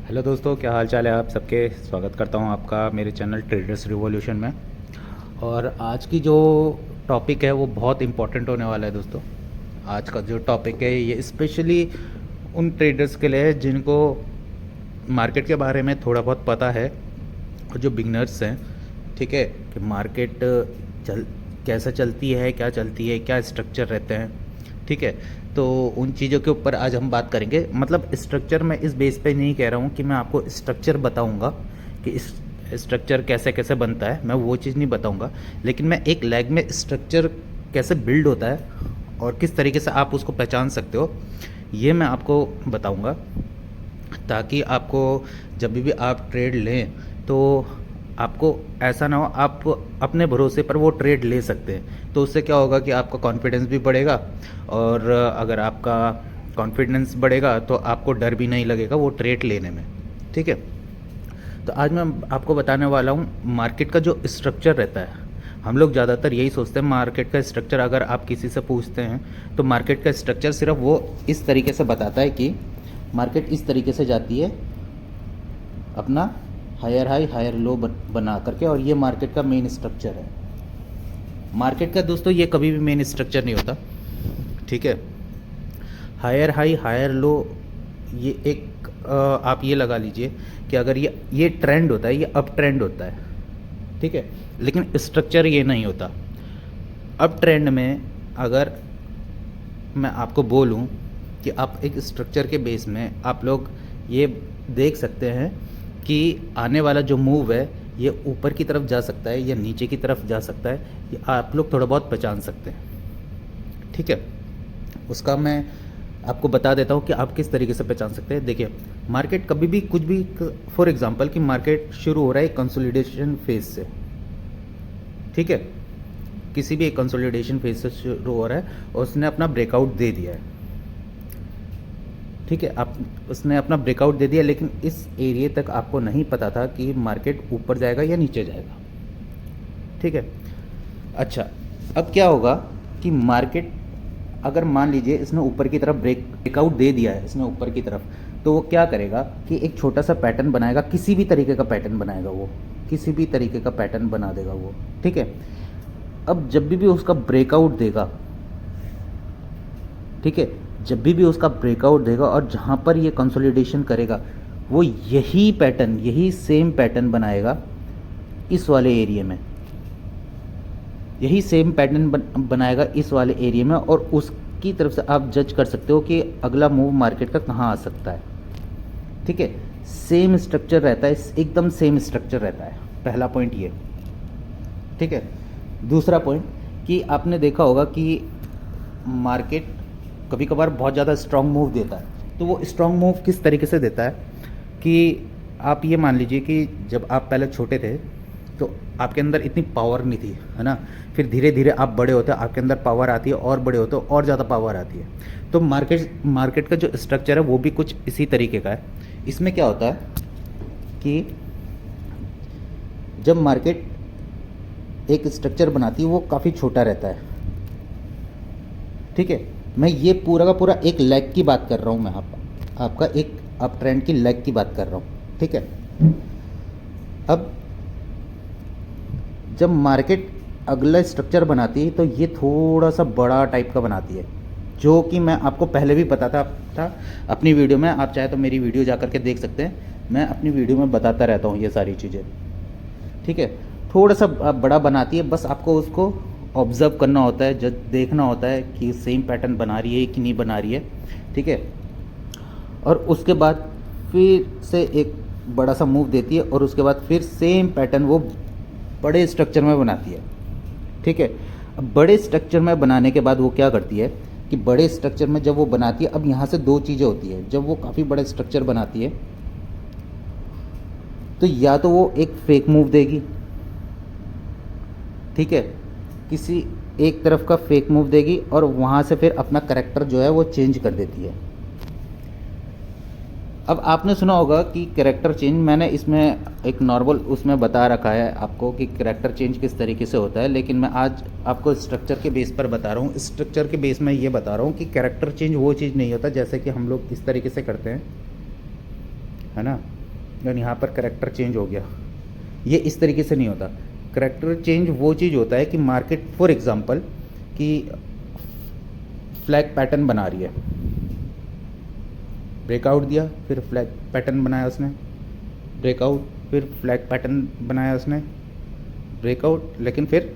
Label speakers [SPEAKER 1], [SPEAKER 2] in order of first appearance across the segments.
[SPEAKER 1] Hello दोस्तों, क्या हाल चाल है आप सबके। स्वागत करता हूं आपका मेरे चैनल ट्रेडर्स रिवॉल्यूशन में। और आज की जो टॉपिक है वो बहुत इम्पोर्टेंट होने वाला है दोस्तों। आज का जो टॉपिक है ये स्पेशली उन ट्रेडर्स के लिए है जिनको मार्केट के बारे में थोड़ा बहुत पता है, और जो बिगनर्स हैं, ठीक है, कि मार्केट चल कैसे चलती है, क्या चलती है, क्या स्ट्रक्चर रहते हैं, ठीक है। तो उन चीज़ों के ऊपर आज हम बात करेंगे। मतलब स्ट्रक्चर मैं इस बेस पे नहीं कह रहा हूँ कि मैं आपको स्ट्रक्चर बताऊँगा कि इस स्ट्रक्चर कैसे कैसे बनता है, मैं वो चीज़ नहीं बताऊँगा। लेकिन मैं एक लैग में स्ट्रक्चर कैसे बिल्ड होता है और किस तरीके से आप उसको पहचान सकते हो, ये मैं आपको बताऊँगा, ताकि आपको जब भी आप ट्रेड लें तो आपको ऐसा ना हो आप अपने भरोसे पर वो ट्रेड ले सकते हैं। तो उससे क्या होगा कि आपका कॉन्फिडेंस भी बढ़ेगा, और अगर आपका कॉन्फिडेंस बढ़ेगा तो आपको डर भी नहीं लगेगा वो ट्रेड लेने में, ठीक है। तो आज मैं आपको बताने वाला हूँ मार्केट का जो स्ट्रक्चर रहता है। हम लोग ज़्यादातर यही सोचते हैं मार्केट का स्ट्रक्चर, अगर आप किसी से पूछते हैं तो मार्केट का स्ट्रक्चर सिर्फ वो इस तरीके से बताता है कि मार्केट इस तरीके से जाती है अपना हायर हाई हायर लो बना करके, और ये मार्केट का मेन स्ट्रक्चर है। मार्केट का दोस्तों ये कभी भी मेन स्ट्रक्चर नहीं होता, ठीक है। हायर हाई हायर लो, ये एक आप ये लगा लीजिए कि अगर ये ट्रेंड होता है, ये अप ट्रेंड होता है, ठीक है। लेकिन स्ट्रक्चर ये नहीं होता। अप ट्रेंड में अगर मैं आपको बोलूं कि आप एक स्ट्रक्चर के बेस में आप लोग ये देख सकते हैं कि आने वाला जो मूव है ये ऊपर की तरफ जा सकता है या नीचे की तरफ जा सकता है, ये आप लोग थोड़ा बहुत पहचान सकते हैं, ठीक है। उसका मैं आपको बता देता हूँ कि आप किस तरीके से पहचान सकते हैं। देखिए, मार्केट कभी भी कुछ भी, फॉर एग्जांपल कि मार्केट शुरू हो रहा है कंसोलिडेशन फेज से, ठीक है, किसी भी एक कंसोलिडेशन फेज से शुरू हो रहा है और उसने अपना ब्रेकआउट दे दिया है, ठीक है। आप उसने अपना ब्रेकआउट दे दिया, लेकिन इस एरिया तक आपको नहीं पता था कि मार्केट ऊपर जाएगा या नीचे जाएगा, ठीक है। अच्छा, अब क्या होगा कि मार्केट अगर मान लीजिए इसने ऊपर की तरफ ब्रेकआउट दे दिया है इसने ऊपर की तरफ, तो वो क्या करेगा कि एक छोटा सा पैटर्न बनाएगा, किसी भी तरीके का पैटर्न बनाएगा, वो किसी भी तरीके का पैटर्न बना देगा वो, ठीक है। अब जब भी उसका ब्रेकआउट देगा, ठीक है, जब भी उसका ब्रेकआउट देगा और जहाँ पर ये कंसोलिडेशन करेगा, वो यही पैटर्न, यही सेम पैटर्न बनाएगा इस वाले एरिया में, यही सेम पैटर्न बनाएगा इस वाले एरिया में, और उसकी तरफ से आप जज कर सकते हो कि अगला मूव मार्केट का कहाँ आ सकता है, ठीक है। सेम स्ट्रक्चर रहता है, एकदम सेम स्ट्रक्चर रहता है। पहला पॉइंट ये, ठीक है। दूसरा पॉइंट कि आपने देखा होगा कि मार्केट कभी कभार बहुत ज़्यादा स्ट्रॉन्ग मूव देता है। तो वो स्ट्रॉन्ग मूव किस तरीके से देता है कि आप ये मान लीजिए कि जब आप पहले छोटे थे तो आपके अंदर इतनी पावर नहीं थी, है ना। फिर धीरे धीरे आप बड़े होते हैं, आपके अंदर पावर आती है, और बड़े होते हो और ज़्यादा पावर आती है। तो मार्केट का जो स्ट्रक्चर है वो भी कुछ इसी तरीके का है। इसमें क्या होता है कि जब मार्केट एक स्ट्रक्चर बनाती है वो काफ़ी छोटा रहता है, ठीक है। मैं ये पूरा का पूरा एक लेग की बात कर रहा हूँ, मैं आपका एक अप ट्रेंड की लेग की बात कर रहा हूँ, ठीक है। अब जब मार्केट अगला स्ट्रक्चर बनाती है तो ये थोड़ा सा बड़ा टाइप का बनाती है, जो कि मैं आपको पहले भी बताता था अपनी वीडियो में। आप चाहे तो मेरी वीडियो जा कर के देख सकते हैं, मैं अपनी वीडियो में बताता रहता हूँ ये सारी चीज़ें, ठीक है। थोड़ा सा बड़ा बनाती है, बस आपको उसको ऑब्ज़र्व करना होता है, जब देखना होता है कि सेम पैटर्न बना रही है कि नहीं बना रही है, ठीक है। और उसके बाद फिर से एक बड़ा सा मूव देती है, और उसके बाद फिर सेम पैटर्न वो बड़े स्ट्रक्चर में बनाती है, ठीक है। अब बड़े स्ट्रक्चर में बनाने के बाद वो क्या करती है कि बड़े स्ट्रक्चर में जब वो बनाती है, अब यहाँ से दो चीज़ें होती है। जब वो काफ़ी बड़ा स्ट्रक्चर बनाती है तो या तो वो एक फेक मूव देगी, ठीक है, किसी एक तरफ का फेक मूव देगी, और वहाँ से फिर अपना करैक्टर जो है वो चेंज कर देती है। अब आपने सुना होगा कि करैक्टर चेंज, मैंने इसमें एक नॉर्मल उसमें बता रखा है आपको कि करैक्टर चेंज किस तरीके से होता है, लेकिन मैं आज आपको स्ट्रक्चर के बेस पर बता रहा हूँ। स्ट्रक्चर के बेस में ये बता रहा हूँ कि करैक्टर चेंज वो चीज़ नहीं होता जैसे कि हम लोग इस तरीके से करते हैं, है ना। और यहाँ पर करेक्टर चेंज हो गया। ये इस तरीके से नहीं होता। करेक्टर चेंज वो चीज़ होता है कि मार्केट फॉर एग्जांपल कि फ्लैग पैटर्न बना रही है, ब्रेकआउट दिया, फिर फ्लैग पैटर्न बनाया उसने, ब्रेकआउट, फिर फ्लैग पैटर्न बनाया उसने, ब्रेकआउट, लेकिन फिर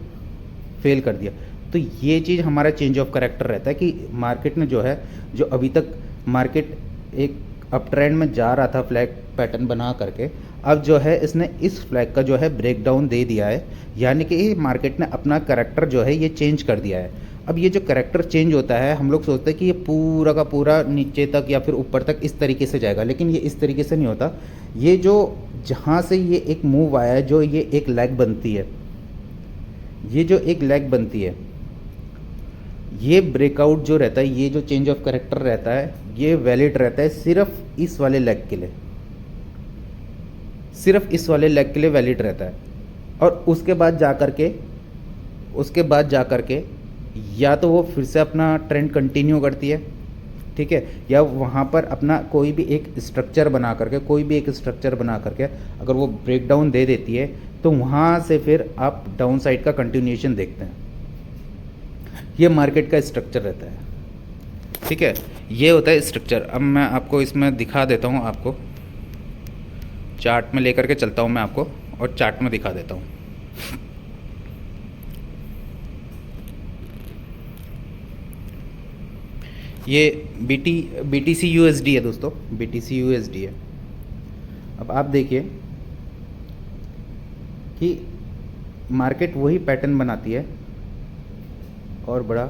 [SPEAKER 1] फेल कर दिया। तो ये चीज़ हमारा चेंज ऑफ करेक्टर रहता है कि मार्केट ने जो है, जो अभी तक मार्केट एक अप ट्रेंड में जा रहा था फ्लैग पैटर्न बना करके, अब जो है इसने इस फ्लैग का जो है ब्रेक डाउन दे दिया है, यानी कि मार्केट ने अपना करेक्टर जो है ये चेंज कर दिया है। अब ये जो करेक्टर चेंज होता है, हम लोग सोचते हैं कि ये पूरा का पूरा नीचे तक या फिर ऊपर तक इस तरीके से जाएगा, लेकिन ये इस तरीके से नहीं होता। ये जो जहाँ से ये एक मूव आया है, जो ये एक लेग बनती है, ये जो एक लेग बनती है, ये ब्रेकआउट जो रहता है, ये जो चेंज ऑफ करेक्टर रहता है, ये वैलिड रहता है सिर्फ इस वाले लेग के लिए, सिर्फ इस वाले लेग के लिए वैलिड रहता है। और उसके बाद जा कर के या तो वो फिर से अपना ट्रेंड कंटिन्यू करती है, ठीक है, या वहाँ पर अपना कोई भी एक स्ट्रक्चर बना करके अगर वो ब्रेक डाउन दे देती है, तो वहाँ से फिर आप डाउन साइड का कंटिन्यूएशन देखते हैं। ये मार्केट का स्ट्रक्चर रहता है, ठीक है, ये होता है स्ट्रक्चर। अब मैं आपको इसमें दिखा देता हूँ, आपको चार्ट में लेकर के चलता हूँ मैं आपको, और चार्ट में दिखा देता हूँ। ये BTC USD है दोस्तों, BTC USD है। अब आप देखिए कि मार्केट वही पैटर्न बनाती है और बड़ा,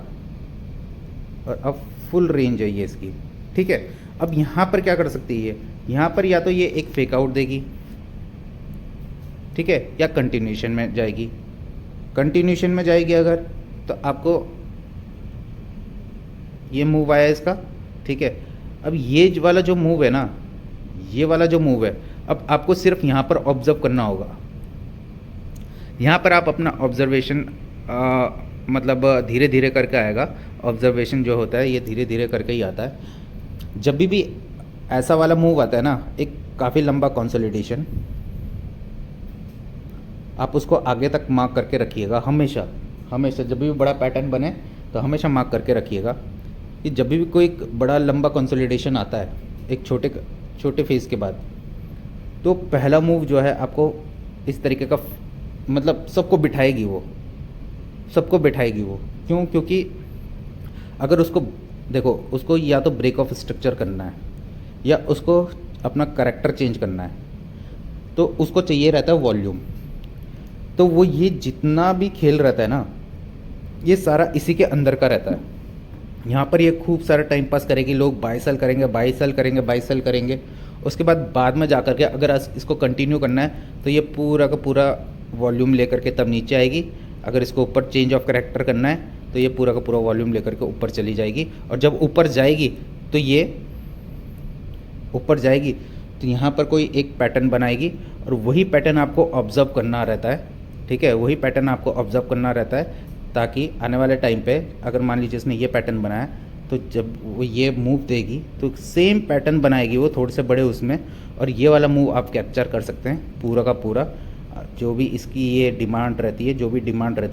[SPEAKER 1] और अब फुल रेंज है ये इसकी, ठीक है। अब यहाँ पर क्या कर सकती है, यहाँ पर या तो ये एक फेक आउट देगी, ठीक है, या कंटिन्यूशन में जाएगी। कंटिन्यूशन में जाएगी अगर, तो आपको ये मूव आया इसका, ठीक है। अब ये वाला जो मूव है ना, ये वाला जो मूव है, अब आपको सिर्फ यहाँ पर ऑब्जर्व करना होगा। यहाँ पर आप अपना ऑब्जर्वेशन मतलब धीरे धीरे करके आएगा। ऑब्जर्वेशन जो होता है ये धीरे धीरे करके ही आता है। जब भी ऐसा वाला मूव आता है ना, एक काफ़ी लंबा कंसोलिडेशन, आप उसको आगे तक मार्क करके रखिएगा। हमेशा हमेशा जब भी बड़ा पैटर्न बने तो हमेशा मार्क करके रखिएगा कि जब भी कोई बड़ा लंबा कंसोलिडेशन आता है एक छोटे फेज़ के बाद, तो पहला मूव जो है आपको इस तरीके का, मतलब सबको बिठाएगी वो, क्यों? क्योंकि अगर उसको देखो, उसको या तो ब्रेक ऑफ स्ट्रक्चर करना है या उसको अपना करेक्टर चेंज करना है, तो उसको चाहिए रहता है वॉल्यूम। तो वो ये जितना भी खेल रहता है ना, ये सारा इसी के अंदर का रहता है। यहाँ पर ये खूब सारा टाइम पास करेगी, लोग बाय सेल करेंगे। उसके बाद में जा कर के अगर इसको कंटिन्यू करना है तो ये पूरा का पूरा वॉल्यूम लेकर के तब नीचे आएगी। अगर इसको ऊपर चेंज ऑफ करेक्टर करना है तो ये पूरा का पूरा वॉल्यूम लेकर के ऊपर चली जाएगी। और जब ऊपर जाएगी तो यहाँ पर कोई एक पैटर्न बनाएगी, और वही पैटर्न आपको ऑब्जर्व करना रहता है, ठीक है, वही पैटर्न आपको ऑब्जर्व करना रहता है, ताकि आने वाले टाइम पे अगर मान लीजिए इसने ये पैटर्न बनाया, तो जब वो ये मूव देगी तो सेम पैटर्न बनाएगी वो थोड़े से बड़े उसमें, और ये वाला मूव आप कैप्चर कर सकते हैं पूरा का पूरा। जो भी इसकी ये डिमांड रहती है,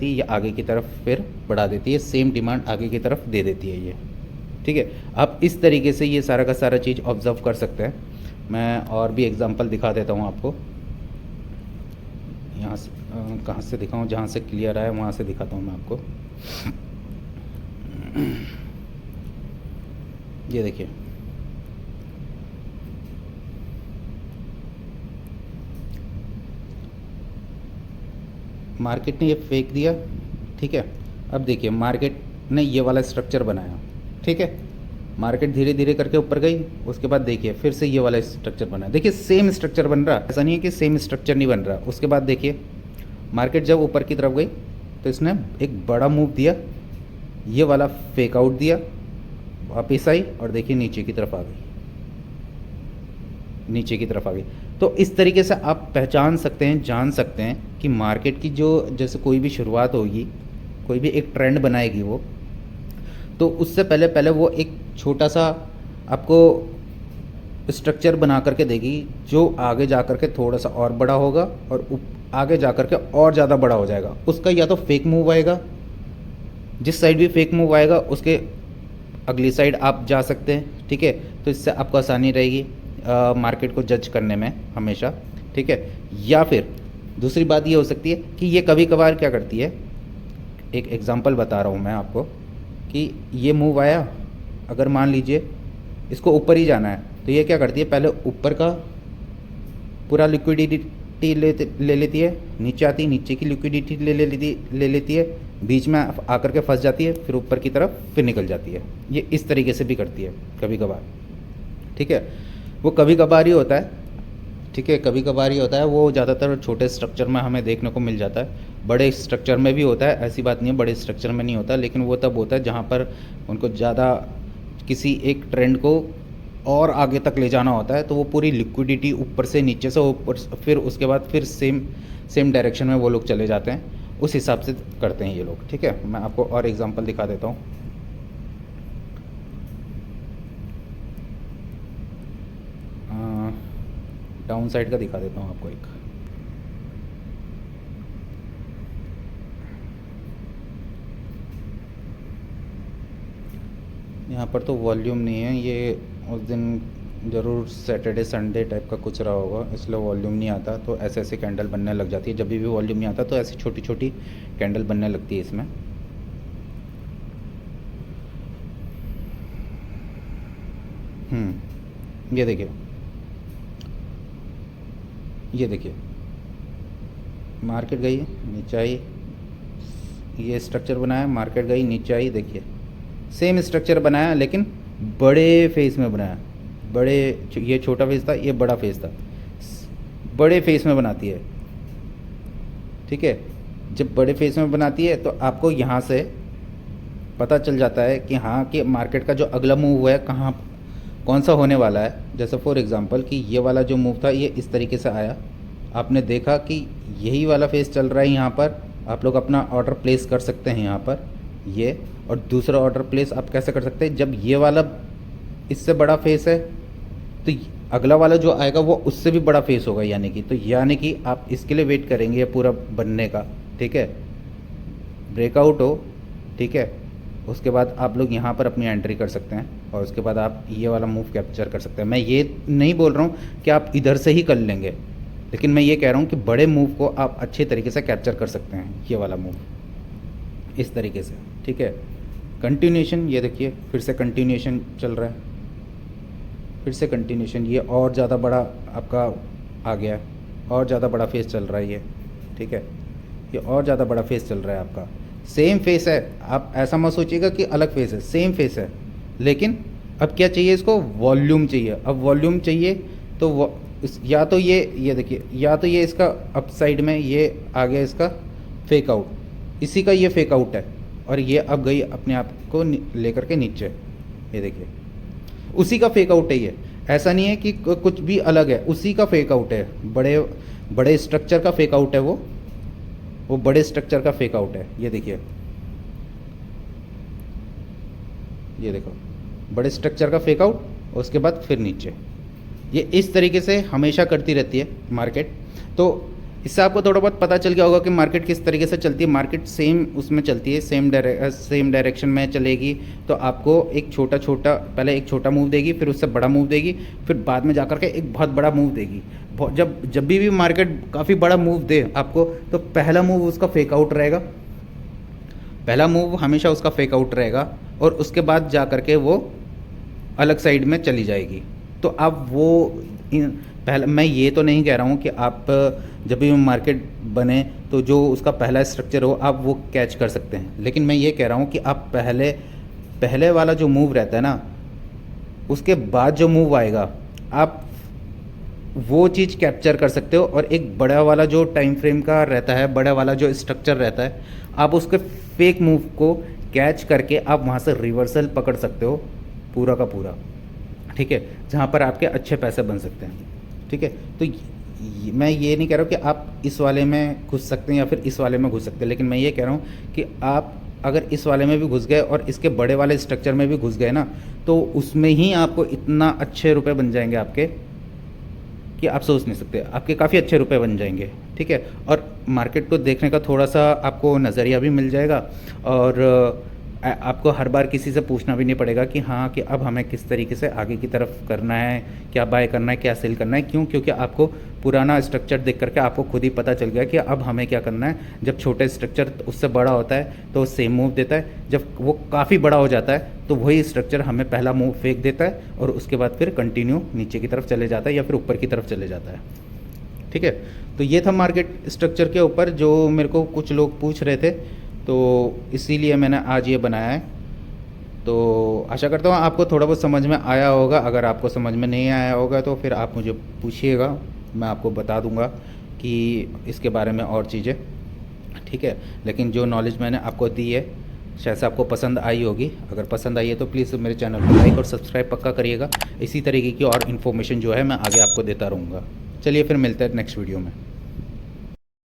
[SPEAKER 1] ये आगे की तरफ फिर बढ़ा देती है, सेम डिमांड आगे की तरफ दे देती है ये, ठीक है। आप इस तरीके से ये सारा का सारा चीज़ ऑब्जर्व कर सकते हैं। मैं और भी एग्जांपल दिखा देता हूँ आपको। यहाँ से कहाँ से दिखाऊँ, जहाँ से क्लियर आया वहाँ से दिखाता हूँ मैं आपको। ये देखिए, मार्केट ने ये फेंक दिया, ठीक है। अब देखिए मार्केट ने ये वाला स्ट्रक्चर बनाया, ठीक है। मार्केट धीरे धीरे करके ऊपर गई, उसके बाद देखिए फिर से ये वाला स्ट्रक्चर बना। देखिए सेम स्ट्रक्चर बन रहा, ऐसा नहीं है कि सेम स्ट्रक्चर नहीं बन रहा। उसके बाद देखिए मार्केट जब ऊपर की तरफ गई तो इसने एक बड़ा मूव दिया, ये वाला फेक आउट दिया, वापस आई और देखिए नीचे की तरफ आ गई। तो इस तरीके से आप पहचान सकते हैं, जान सकते हैं कि मार्केट की जो जैसे कोई भी शुरुआत होगी, कोई भी एक ट्रेंड बनाएगी वो, तो उससे पहले वो एक छोटा सा आपको स्ट्रक्चर बना करके देगी जो आगे जा करके थोड़ा सा और बड़ा होगा और आगे जा करके और ज़्यादा बड़ा हो जाएगा। उसका या तो फेक मूव आएगा, जिस साइड भी फेक मूव आएगा उसके अगली साइड आप जा सकते हैं, ठीक है। तो इससे आपको आसानी रहेगी मार्केट को जज करने में हमेशा, ठीक है। या फिर दूसरी बात ये हो सकती है कि ये कभी कभार क्या करती है, एक एग्जांपल बता रहा हूँ मैं आपको कि ये मूव आया, अगर मान लीजिए इसको ऊपर ही जाना है तो ये क्या करती है, पहले ऊपर का पूरा लिक्विडिटी ले लेती है, नीचे आती है नीचे की लिक्विडिटी ले लेती है, बीच में आकर के फंस जाती है, फिर ऊपर की तरफ फिर निकल जाती है। ये इस तरीके से भी करती है कभी कभार, ठीक है। वो कभी कभार ही होता है, ठीक है, कभी कभार ही होता है। वो ज़्यादातर छोटे स्ट्रक्चर में हमें देखने को मिल जाता है, बड़े स्ट्रक्चर में भी होता है, ऐसी बात नहीं है बड़े स्ट्रक्चर में नहीं होता, लेकिन वो तब होता है जहाँ पर उनको ज़्यादा किसी एक ट्रेंड को और आगे तक ले जाना होता है, तो वो पूरी लिक्विडिटी ऊपर से नीचे से ऊपर, फिर उसके बाद फिर सेम डायरेक्शन में वो लोग चले जाते हैं, उस हिसाब से करते हैं ये लोग, ठीक है। मैं आपको और एग्जांपल दिखा देता हूँ। डाउन साइड का दिखा देता हूँ आपको एक। यहाँ पर तो वॉल्यूम नहीं है, ये उस दिन ज़रूर सैटरडे संडे टाइप का कुछ रहा होगा, इसलिए वॉल्यूम नहीं आता। तो ऐसे ऐसे कैंडल बनने लग जाती है, जब भी वॉल्यूम नहीं आता तो ऐसी छोटी छोटी कैंडल बनने लगती है इसमें। ये देखिए, ये देखिए मार्केट गई नीचे आई, ये स्ट्रक्चर बनाया, मार्केट गई नीचे आई, देखिए सेम स्ट्रक्चर बनाया लेकिन बड़े फेस में बनाया। बड़े, ये छोटा फेस था, ये बड़ा फेस था, बड़े फेस में बनाती है, ठीक है। जब बड़े फेस में बनाती है तो आपको यहाँ से पता चल जाता है कि हाँ, कि मार्केट का जो अगला मूव है कहाँ कौन सा होने वाला है। जैसे फॉर एग्जांपल कि ये वाला जो मूव था ये इस तरीके से आया, आपने देखा कि यही वाला फेस चल रहा है, यहाँ पर आप लोग अपना ऑर्डर प्लेस कर सकते हैं यहाँ पर ये। और दूसरा ऑर्डर प्लेस आप कैसे कर सकते हैं, जब ये वाला इससे बड़ा फेस है तो अगला वाला जो आएगा वो उससे भी बड़ा फेस होगा, यानी कि, तो यानी कि आप इसके लिए वेट करेंगे पूरा बनने का, ठीक है, ब्रेकआउट हो, ठीक है। उसके बाद आप लोग यहाँ पर अपनी एंट्री कर सकते हैं और उसके बाद आप ये वाला मूव कैप्चर कर सकते हैं। मैं ये नहीं बोल रहा हूँ कि आप इधर से ही कर लेंगे, लेकिन मैं ये कह रहा हूँ कि बड़े मूव को आप अच्छे तरीके से कैप्चर कर सकते हैं, ये वाला मूव इस तरीके से, ठीक है। कंटिन्यूशन, ये देखिए फिर से कंटिन्यूशन चल रहा है, फिर से कंटिन्यूशन, ये और ज़्यादा बड़ा आपका आ गया है, और ज़्यादा बड़ा फेस चल रहा है ये, ठीक है, ये और ज़्यादा बड़ा फेस चल रहा है आपका। सेम फेस है, आप ऐसा मत सोचिएगा कि अलग फेस है, सेम फेस है, लेकिन अब क्या चाहिए इसको, वॉल्यूम चाहिए। अब वॉल्यूम चाहिए तो या तो ये देखिए, या तो ये इसका अप साइड में ये आ गया इसका फेक आउट, इसी का ये फेक आउट है, और ये अब गई अपने आप को लेकर के नीचे, ये देखिए उसी का फेक आउट है ये, ऐसा नहीं है कि कुछ भी अलग है, उसी का फेक आउट है, बड़े स्ट्रक्चर का फेक आउट है वो बड़े स्ट्रक्चर का फेक आउट है। ये देखिए, ये देखो बड़े स्ट्रक्चर का फेक आउट, उसके बाद फिर नीचे, ये इस तरीके से हमेशा करती रहती है मार्केट। तो इससे आपको थोड़ा बहुत पता चल गया होगा कि मार्केट किस तरीके से चलती है। मार्केट सेम उसमें चलती है, सेम डायरेक्शन में चलेगी, तो आपको एक छोटा पहले एक छोटा मूव देगी, फिर उससे बड़ा मूव देगी, फिर बाद में जाकर के एक बहुत बड़ा मूव देगी। जब भी मार्केट काफ़ी बड़ा मूव दे आपको, तो पहला मूव उसका फेक आउट रहेगा, पहला मूव हमेशा उसका फेक आउट रहेगा, और उसके बाद जा कर के वो अलग साइड में चली जाएगी। तो अब वो पहला, मैं ये तो नहीं कह रहा हूँ कि आप जब भी मार्केट बने तो जो उसका पहला स्ट्रक्चर हो आप वो कैच कर सकते हैं, लेकिन मैं ये कह रहा हूँ कि आप पहले वाला जो मूव रहता है ना, उसके बाद जो मूव आएगा आप वो चीज़ कैप्चर कर सकते हो। और एक बड़ा वाला जो टाइम फ्रेम का रहता है, बड़ा वाला जो स्ट्रक्चर रहता है, आप उसके फेक मूव को कैच करके आप वहाँ से रिवर्सल पकड़ सकते हो पूरा का पूरा, ठीक है, जहाँ पर आपके अच्छे पैसे बन सकते हैं, ठीक है। तो मैं ये नहीं कह रहा हूँ कि आप इस वाले में घुस सकते हैं या फिर इस वाले में घुस सकते हैं, लेकिन मैं ये कह रहा हूँ कि आप अगर इस वाले में भी घुस गए और इसके बड़े वाले स्ट्रक्चर में भी घुस गए ना, तो उसमें ही आपको इतना अच्छे रुपए बन जाएंगे आपके कि आप सोच नहीं सकते। आपके काफ़ी अच्छे रुपए बन जाएंगे, ठीक है। और मार्केट को देखने का थोड़ा सा आपको नज़रिया भी मिल जाएगा, और आपको हर बार किसी से पूछना भी नहीं पड़ेगा कि हाँ कि अब हमें किस तरीके से आगे की तरफ करना है, क्या बाय करना है, क्या सेल करना है। क्यों? क्योंकि आपको पुराना स्ट्रक्चर देख करके आपको खुद ही पता चल गया कि अब हमें क्या करना है। जब छोटे स्ट्रक्चर उससे बड़ा होता है तो सेम मूव देता है, जब वो काफ़ी बड़ा हो जाता है तो वही स्ट्रक्चर हमें पहला मूव फेंक देता है, और उसके बाद फिर कंटिन्यू नीचे की तरफ चले जाता है या फिर ऊपर की तरफ चले जाता है, ठीक है। तो ये था मार्केट स्ट्रक्चर के ऊपर जो मेरे को कुछ लोग पूछ रहे थे, तो इसीलिए मैंने आज ये बनाया है। तो आशा करता हूँ आपको थोड़ा बहुत समझ में आया होगा। अगर आपको समझ में नहीं आया होगा तो फिर आप मुझे पूछिएगा, मैं आपको बता दूंगा कि इसके बारे में और चीज़ें, ठीक है। लेकिन जो नॉलेज मैंने आपको दी है शायद से आपको पसंद आई होगी। अगर पसंद आई है तो प्लीज़ मेरे चैनल को लाइक और सब्सक्राइब पक्का करिएगा। इसी तरीके की और इन्फॉर्मेशन जो है मैं आगे आपको देता रहूँगा। चलिए फिर मिलते हैं नेक्स्ट वीडियो में।